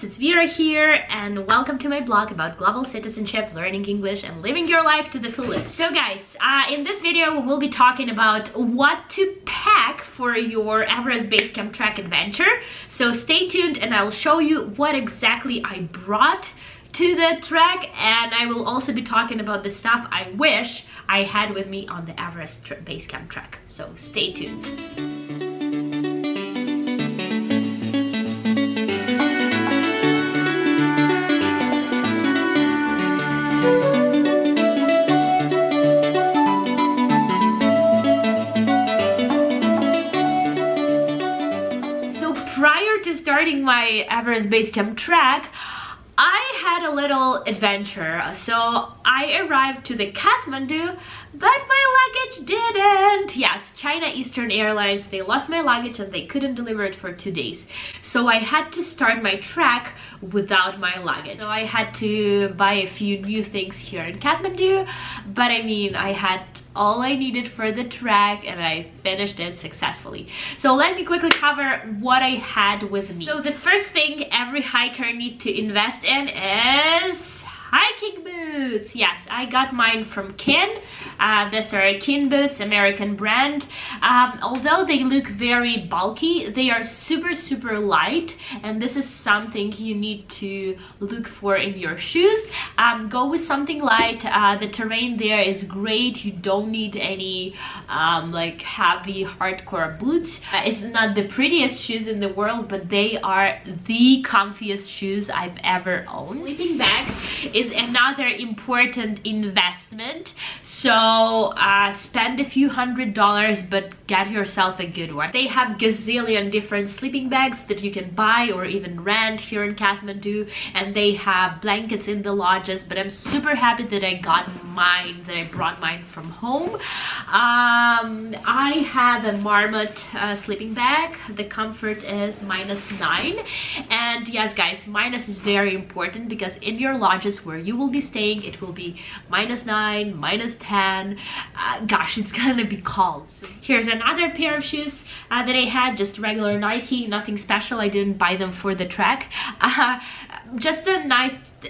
it's Vera here and welcome to my blog about global citizenship, learning English and living your life to the fullest. So guys, in this video we will be talking about what to pack for your Everest Base Camp Trek adventure. So stay tuned and I'll show you what exactly I brought to the trek, and I will also be talking about the stuff I wish I had with me on the Everest Base Camp Trek. So stay tuned. Prior to starting my Everest Base Camp Trek, I had a little adventure. So I arrived to the Kathmandu, but my luggage didn't. Yes, China Eastern Airlines, they lost my luggage and they couldn't deliver it for 2 days. So I had to start my trek without my luggage. So I had to buy a few new things here in Kathmandu, but I mean, I had all I needed for the trek and I finished it successfully. So let me quickly cover what I had with me. So the first thing every hiker needs to invest in is hiking boots. Yes, I got mine from Kin. These are Kin boots, American brand. Although they look very bulky, they are super light, and this is something you need to look for in your shoes. Go with something light. The terrain there is great. You don't need any like heavy hardcore boots. It's not the prettiest shoes in the world, but they are the comfiest shoes I've ever owned. Sleeping bag is another important investment, so spend a few $100s but get yourself a good one. They have gazillion different sleeping bags that you can buy or even rent here in Kathmandu, and they have blankets in the lodges, but I'm super happy that I got mine, that I brought mine from home. I have a Marmot sleeping bag. The comfort is -9, and yes guys, minus is very important because in your lodges where you will be staying, it will be -9, -10. Gosh, it's gonna be cold. So here's another pair of shoes that I had, just regular Nike, nothing special. I didn't buy them for the trek.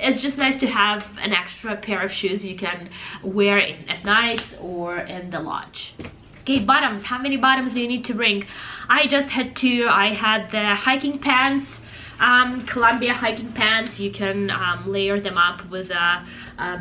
It's just nice to have an extra pair of shoes you can wear at night or in the lodge. Okay, bottoms. How many bottoms do you need to bring? I just had 2. I had the hiking pants, Columbia hiking pants. You can layer them up with a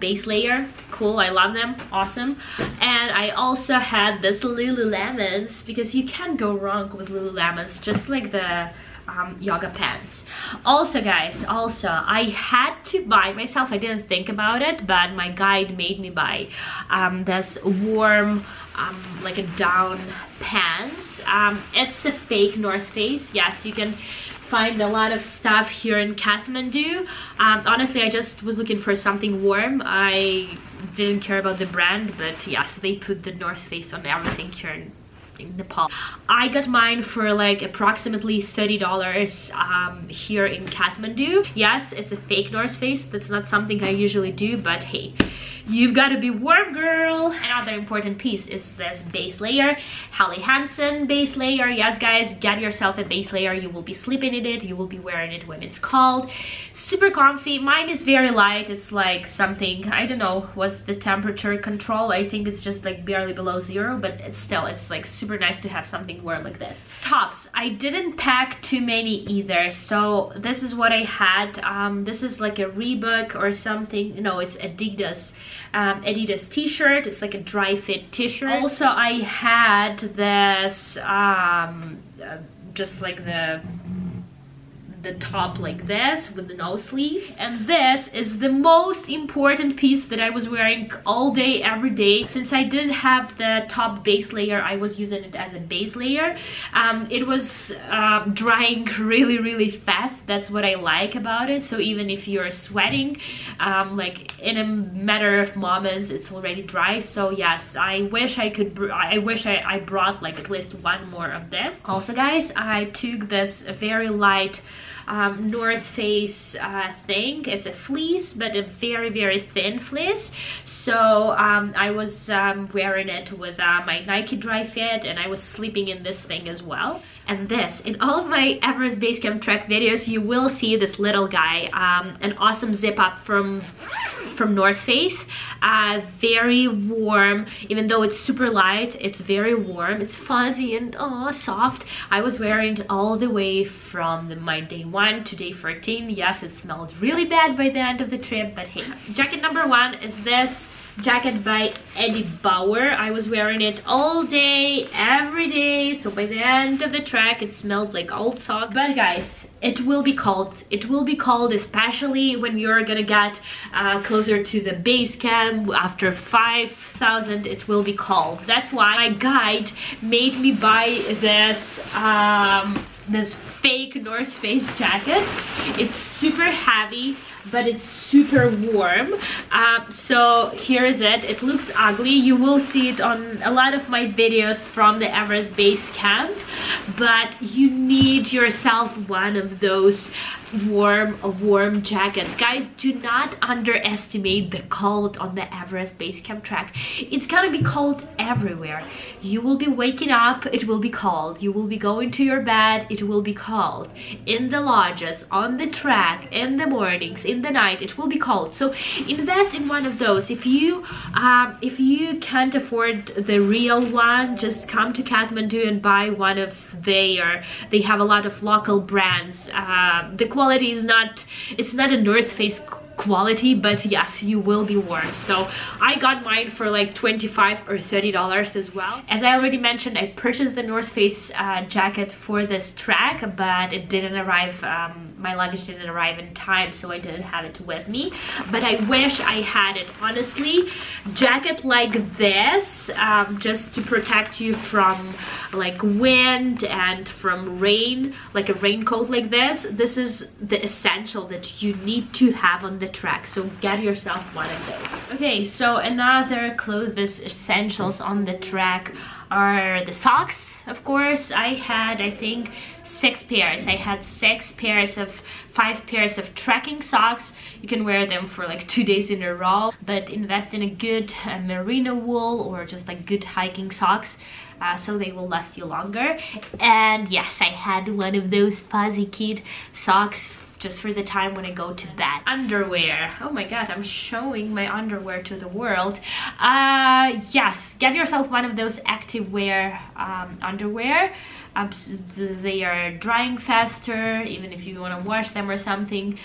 base layer. Cool, I love them, awesome. And I also had this Lululemons, because you can't go wrong with Lululemons, just like the yoga pants. Also guys, I had to buy myself, I didn't think about it, but my guide made me buy this warm like a down pants. It's a fake North Face. Yes, you can find a lot of stuff here in Kathmandu. Honestly, I just was looking for something warm. I didn't care about the brand, but yes, they put the North Face on everything here in Nepal. I got mine for like approximately $30 here in Kathmandu. Yes, it's a fake North Face. That's not something I usually do, but hey, you've got to be warm, girl. Another important piece is this base layer, Helly Hansen base layer. Yes guys, get yourself a base layer. You will be sleeping in it, you will be wearing it when it's cold. Super comfy. Mine is very light. It's like something, I don't know what's the temperature control. I think it's just like barely below 0, but it's like super nice to have something warm like this. Tops, I didn't pack too many either, so this is what I had. This is like a Reebok or something. No, it's Adidas t-shirt. It's like a dry fit t-shirt. Also I had this just like the top like this with the no sleeves, and this is the most important piece that I was wearing all day every day. Since I didn't have the top base layer, I was using it as a base layer. It was drying really fast. That's what I like about it. So even if you're sweating, like in a matter of moments it's already dry. So yes, I wish I brought like at least one more of this. Also guys, I took this very light North Face thing. It's a fleece, but a very, very thin fleece. So I was wearing it with my Nike Dry Fit, and I was sleeping in this thing as well. And this, in all of my Everest Base Camp Trek videos, you will see this little guy, an awesome zip up from North Face. Very warm, even though it's super light, it's very warm. It's fuzzy and soft. I was wearing it all the way from my day 1 to day 14. Yes, it smelled really bad by the end of the trip, but hey. Jacket number 1 is this jacket by Eddie Bauer. I was wearing it all day, every day, so by the end of the trek it smelled like old sock. But guys, it will be cold. It will be cold, especially when you're gonna get closer to the base camp. After 5,000 it will be cold. That's why my guide made me buy this this fake North Face jacket. It's super heavy, but it's super warm. So here is it. It looks ugly. You will see it on a lot of my videos from the Everest Base Camp, but you need yourself one of those warm jackets. Guys, do not underestimate the cold on the Everest Base Camp Trek. It's gonna be cold everywhere. You will be waking up, it will be cold. You will be going to your bed, it will be cold. In the lodges, on the trek, in the mornings, in the night, it will be cold. So invest in one of those. If you can't afford the real one, just come to Kathmandu and buy one of their. They have a lot of local brands. The quality is not, it's not a North Face quality, but yes, you will be warm. So I got mine for like $25 or $30 as well. As I already mentioned, I purchased the North Face jacket for this trek, but it didn't arrive, my luggage didn't arrive in time, so I didn't have it with me, but I wish I had it. Honestly, jacket like this, just to protect you from like wind and from rain, like a raincoat like this is the essential that you need to have on the trek, so get yourself one of those. Okay, so another clothes essentials on the trek are the socks. Of course, I had, I think, 6 pairs. I had 5 pairs of trekking socks. You can wear them for like 2 days in a row, but invest in a good merino wool or just like good hiking socks, so they will last you longer. And yes, I had one of those fuzzy kid socks just for the time when I go to bed. Underwear. Oh my god, I'm showing my underwear to the world. Yes, get yourself one of those active wear underwear. They are drying faster, even if you want to wash them or something.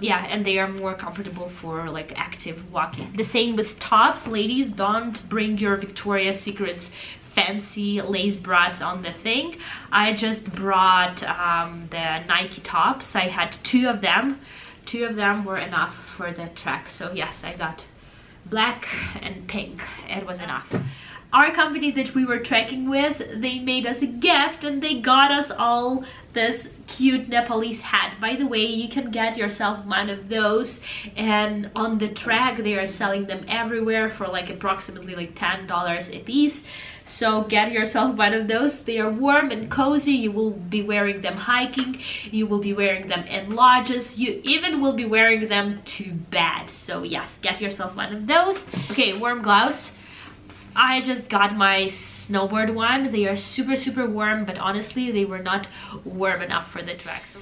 Yeah, and they are more comfortable for like active walking. The same with tops. Ladies, don't bring your Victoria's Secrets fancy lace bras on the thing. I just brought the Nike tops. I had 2 of them. 2 of them were enough for the trek. So yes, I got black and pink. It was enough. Our company that we were trekking with, they made us a gift and they got us all this cute Nepalese hat. By the way, you can get yourself one of those, and on the trek they are selling them everywhere for like approximately like $10 a piece. So get yourself one of those. They are warm and cozy. You will be wearing them hiking, you will be wearing them in lodges, you even will be wearing them to bed. So yes, get yourself one of those. Okay, warm gloves. I just got my snowboard one. They are super warm, but honestly they were not warm enough for the trek. So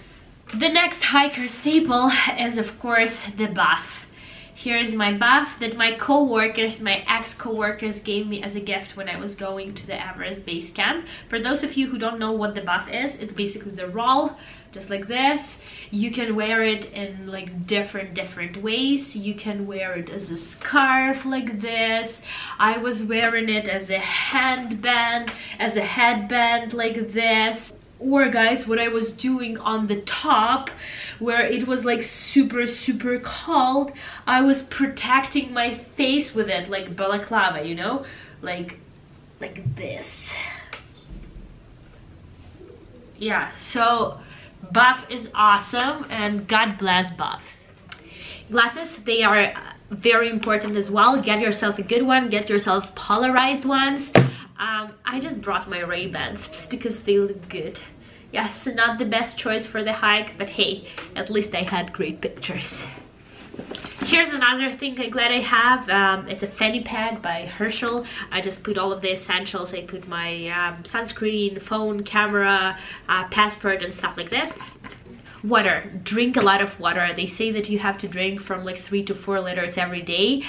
the next hiker staple is of course the buff. Here's my buff that my co-workers, my ex-co-workers gave me as a gift when I was going to the Everest Base Camp. For those of you who don't know what the buff is, it's basically the roll, just like this. You can wear it in like different ways. You can wear it as a scarf like this. I was wearing it as a headband like this. Or guys, what I was doing on the top, where it was like super cold, I was protecting my face with it, like balaclava, you know, like this. Yeah, so buff is awesome, and God bless buffs. Glasses, they are very important as well. Get yourself a good one, get yourself polarized ones. I just brought my Ray-Bans just because they look good. Yes, not the best choice for the hike, but hey, at least I had great pictures. Here's another thing I'm glad I have. It's a fanny pack by Herschel. I just put all of the essentials. I put my sunscreen, phone, camera, passport, and stuff like this. Water. Drink a lot of water. They say that you have to drink from like 3 to 4 liters every day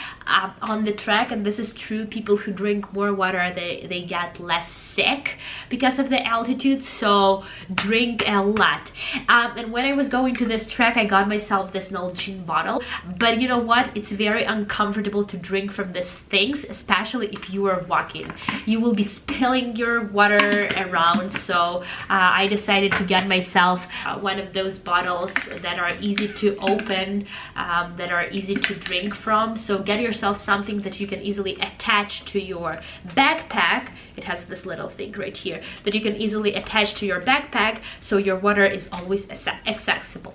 on the trek, and this is true. People who drink more water, they get less sick because of the altitude, so drink a lot. And when I was going to this trek, I got myself this Nalgene bottle, but you know what, it's very uncomfortable to drink from these things, especially if you are walking. You will be spilling your water around, so I decided to get myself one of those bottles that are easy to open, that are easy to drink from. So get yourself something that you can easily attach to your backpack. It has this little thing right here that you can easily attach to your backpack, so your water is always accessible.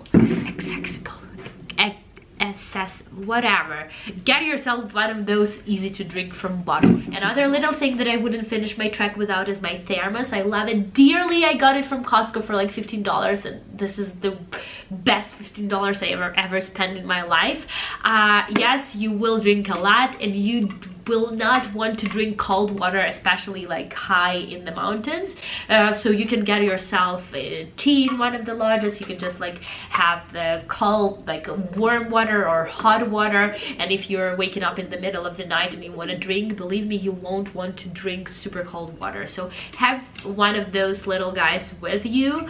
Whatever. Get yourself one of those easy to drink from bottles. Another little thing that I wouldn't finish my trek without is my Thermos. I love it dearly. I got it from Costco for like $15, and this is the best $15 I ever spent in my life. Yes, you will drink a lot, and you will not want to drink cold water, especially like high in the mountains. So you can get yourself a tea in one of the lodges. You can just like have the cold, like warm water or hot water. And if you're waking up in the middle of the night and you want to drink, believe me, you won't want to drink super cold water. So have one of those little guys with you.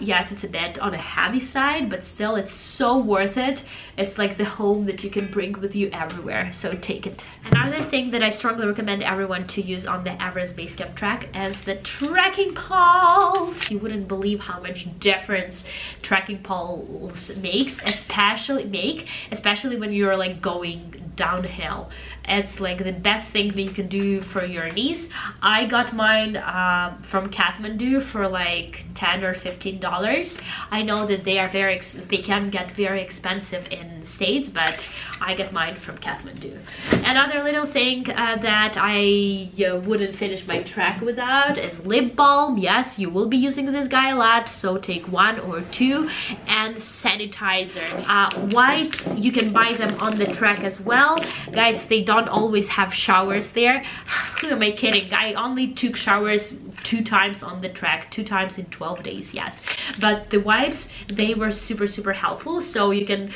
Yes, it's a bit on a heavy side, but still it's so worth it. It's like the home that you can bring with you everywhere, so take it. Another thing that I strongly recommend everyone to use on the Everest Base Camp Trek is the trekking poles. You wouldn't believe how much difference trekking poles makes, especially when you're like going downhill. It's like the best thing that you can do for your knees. I got mine from Kathmandu for like $10 or $15. I know that they can get very expensive in States, but I got mine from Kathmandu. Another little thing that I wouldn't finish my trek without is lip balm. Yes, you will be using this guy a lot, so take 1 or 2, and sanitizer. Wipes, you can buy them on the trek as well. Guys, they don't always have showers there. Who am I kidding? I only took showers 2 times on the trek, 2 times in 12 days, yes. But the wipes, they were super helpful, so you can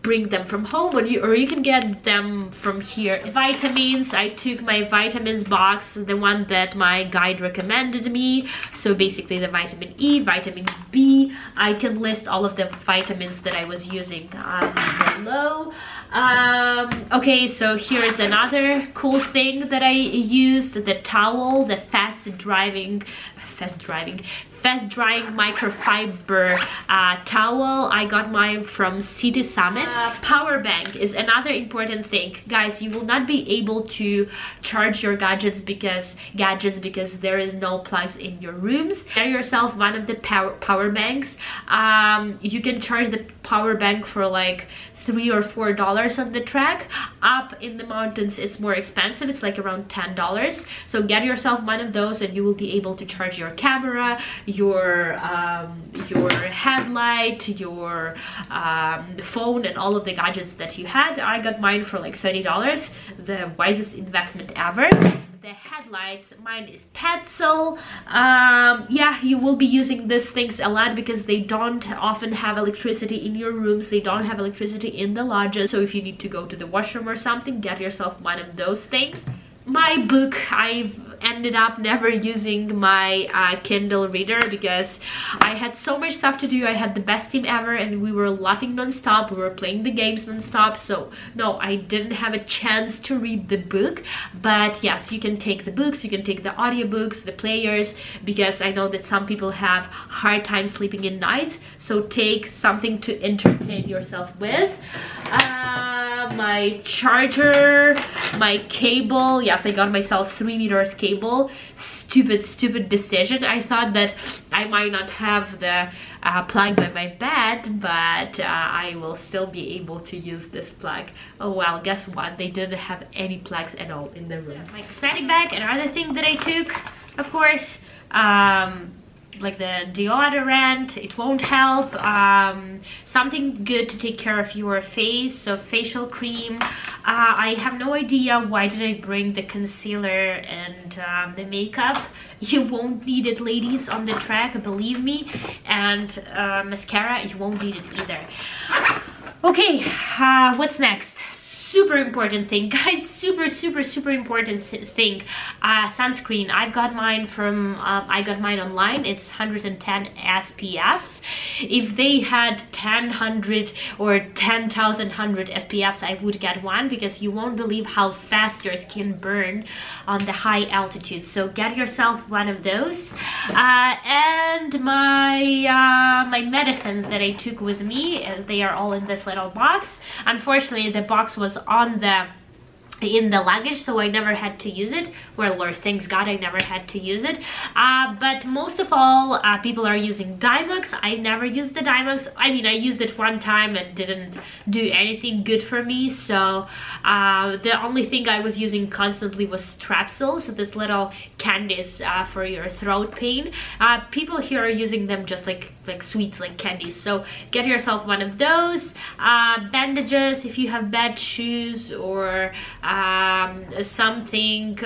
bring them from home, or you can get them from here. Vitamins, I took my vitamins box, the one that my guide recommended me. So basically the vitamin E, vitamin B. I can list all of the vitamins that I was using below. Okay, so here's another cool thing that I used, the towel, the fast drying microfiber towel. I got mine from City Summit. Powerbank is another important thing. Guys, you will not be able to charge your gadgets because there is no plugs in your rooms. Get yourself one of the power banks. You can charge the power bank for like $3 or $4 on the trek. Up in the mountains it's more expensive, it's like around $10. So get yourself one of those and you will be able to charge your camera, your headlight, your phone, and all of the gadgets that you had. I got mine for like $30, the wisest investment ever. The headlights, mine is Petzl. Yeah, you will be using these things a lot because they don't often have electricity in your rooms, they don't have electricity in the lodges, so if you need to go to the washroom or something, get yourself one of those things. My book, I've ended up never using my Kindle reader because I had so much stuff to do. I had the best team ever and we were laughing non-stop, we were playing the games non-stop, so no, I didn't have a chance to read the book. But yes, you can take the books, you can take the audiobooks, the players, because I know that some people have hard time sleeping in nights, so take something to entertain yourself with. My charger, my cable. Yes, I got myself 3 meters cable. Stupid decision. I thought that I might not have the plug by my bed, but I will still be able to use this plug. Oh well, guess what? They didn't have any plugs at all in the rooms. My cosmetic bag, another thing that I took, of course, like the deodorant, it won't help. Something good to take care of your face, so facial cream. I have no idea why did I bring the concealer and the makeup. You won't need it, ladies, on the trek, believe me. And mascara, you won't need it either. Okay, what's next? Super important thing, guys, super important thing. Sunscreen. I got mine online. It's 110 SPFs. If they had 10,100 or 10,100 SPFs, I would get one, because you won't believe how fast your skin burn on the high altitude. So get yourself one of those. And my medicines that I took with me, they are all in this little box. Unfortunately, the box was in the luggage, so I never had to use it. Well, Lord, thanks God I never had to use it. But most of all, people are using Diamox. I never used the Diamox. I mean, I used it one time and didn't do anything good for me. So the only thing I was using constantly was Strepsils, this little candies for your throat pain. People here are using them just like sweets, like candies. So get yourself one of those. Bandages if you have bad shoes, or something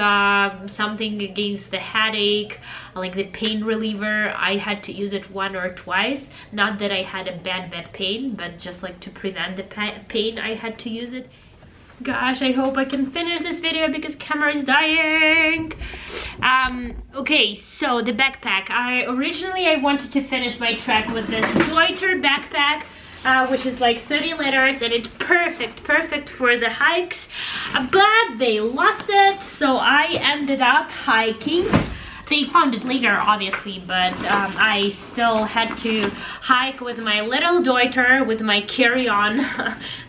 against the headache, like the pain reliever. I had to use it one or twice. Not that I had a bad pain, but just like to prevent the pain, I had to use it. Gosh, I hope I can finish this video because camera is dying. Okay, so the backpack. Originally I wanted to finish my trek with this Deuter backpack, which is like 30 liters, and it's perfect for the hikes, but they lost it, so I ended up hiking. They found it later, obviously, but I still had to hike with my little Deuter, with my carry-on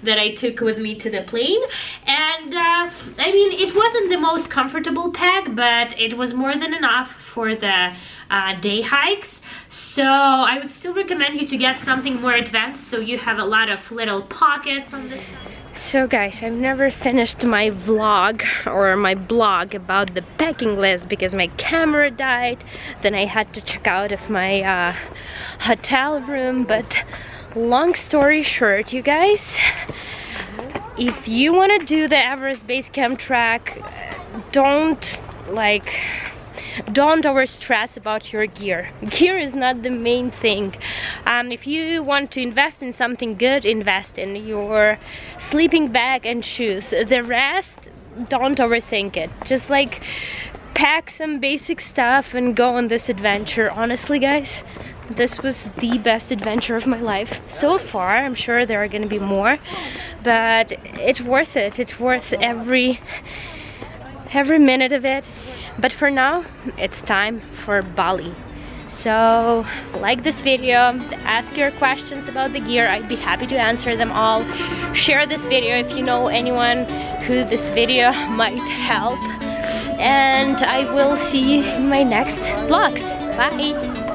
that I took with me to the plane. And I mean, it wasn't the most comfortable pack, but it was more than enough for the day hikes. So I would still recommend you to get something more advanced, so you have a lot of little pockets on this side. So guys, I've never finished my vlog or my blog about the packing list because my camera died. Then I had to check out of my hotel room. But long story short, you guys, if you want to do the Everest Base Camp Trek, don't over stress about your gear. Gear is not the main thing. If you want to invest in something good, invest in your sleeping bag and shoes. The rest, don't overthink it. Just like pack some basic stuff and go on this adventure. Honestly, guys, this was the best adventure of my life so far. I'm sure there are gonna be more, but it's worth it. It's worth every minute of it. But for now, it's time for Bali. So like this video, ask your questions about the gear. I'd be happy to answer them all. Share this video if you know anyone who this video might help. And I will see you in my next vlogs. Bye!